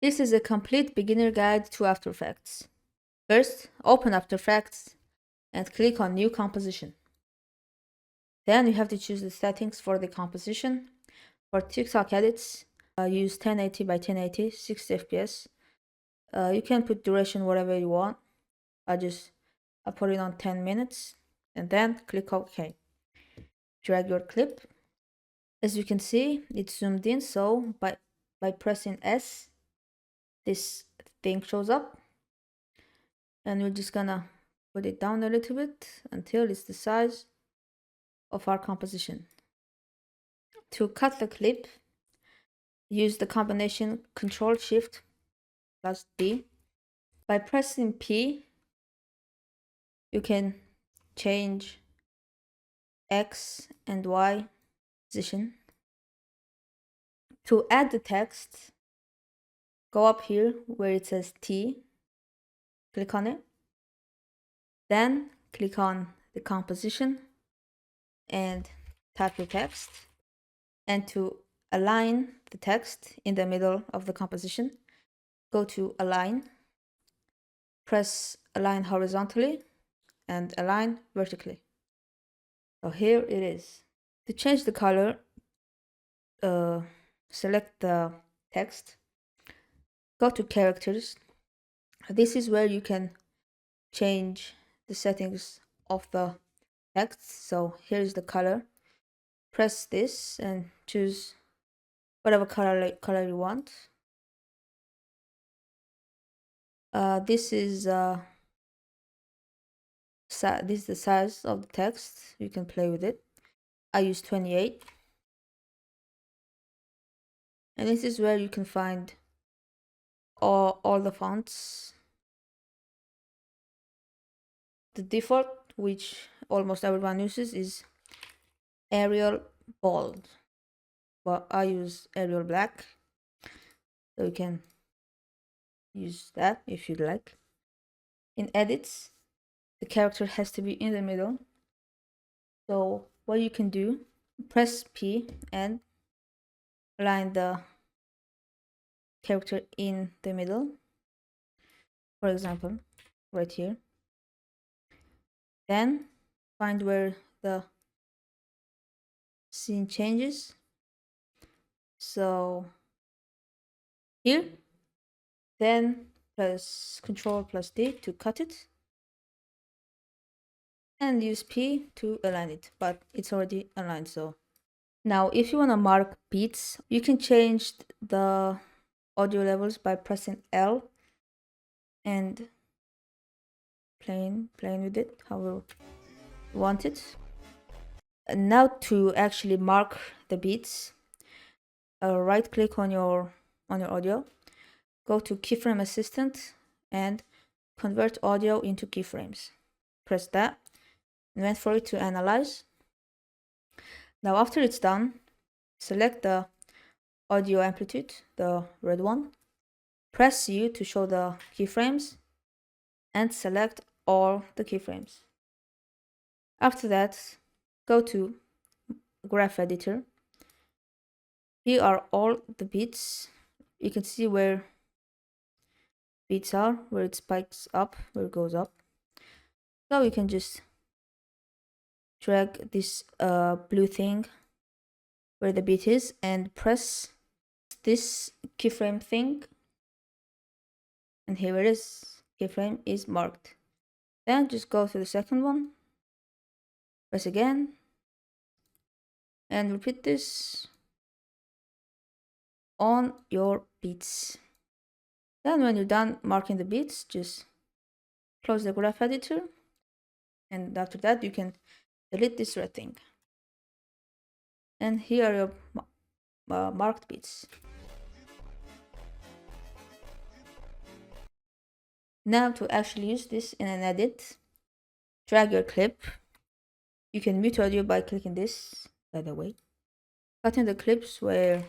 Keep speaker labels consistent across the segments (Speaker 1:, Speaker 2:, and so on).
Speaker 1: This is a complete beginner guide to After Effects. First, open After Effects and click on New Composition. Then you have to choose the settings for the composition. For TikTok edits, use 1080 by 1080, 60 FPS. You can put duration whatever you want. I put it on 10 minutes and then click OK. Drag your clip. As you can see, it's zoomed in, so by pressing S, this thing shows up. And we're just gonna put it down a little bit until it's the size of our composition. To cut the clip, use the combination Ctrl Shift plus D. By pressing P, you can change X and Y position. To add the text, go up here where it says T, click on it. Then click on the composition and type your text. And to align the text in the middle of the composition, go to Align, press Align horizontally and Align vertically. So here it is. To change the color, select the text, go to Characters. This is where you can change the settings of the text. So here's the color. Press this and choose whatever color you want. This is the size of the text. You can play with it. I use 28. And this is where you can find all the fonts. The default, which almost everyone uses, is Arial Bold. But I use Arial Black. So you can use that if you'd like. In edits, the character has to be in the middle. So what you can do, press P and align the character in the middle. For example, right here. Then find where the scene changes. So here, then press Ctrl plus D to cut it. And use P to align it, but it's already aligned. So now if you want to mark beats, you can change the audio levels by pressing L and playing with it however you want it. And now to actually mark the beats, right click on your audio, go to Keyframe Assistant and convert audio into keyframes. Press that and wait for it to analyze. Now after it's done, select the audio amplitude, the red one, press U to show the keyframes and select all the keyframes. After that, go to graph editor. Here are all the beats. You can see where beats are, where it spikes up, where it goes up. So we can just drag this blue thing where the beat is and press this keyframe thing, and here it is. Keyframe is marked. Then just go to the second one, press again, and repeat this on your beats. Then when you're done marking the beats, just close the graph editor, and after that you can delete this red thing. And here are your marked beats. Now to actually use this in an edit, drag your clip. You can mute audio by clicking this, by the way. Cutting the clips where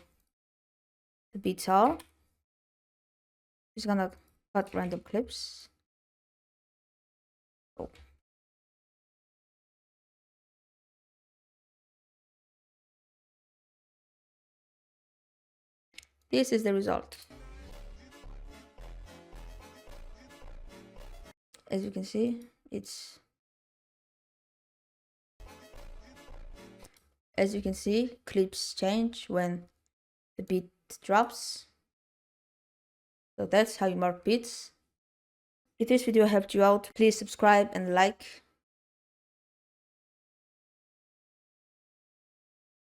Speaker 1: the beats are. Just gonna cut random clips. Oh. This is the result. As you can see, clips change when the beat drops. So that's how you mark beats. If this video helped you out, please subscribe and like.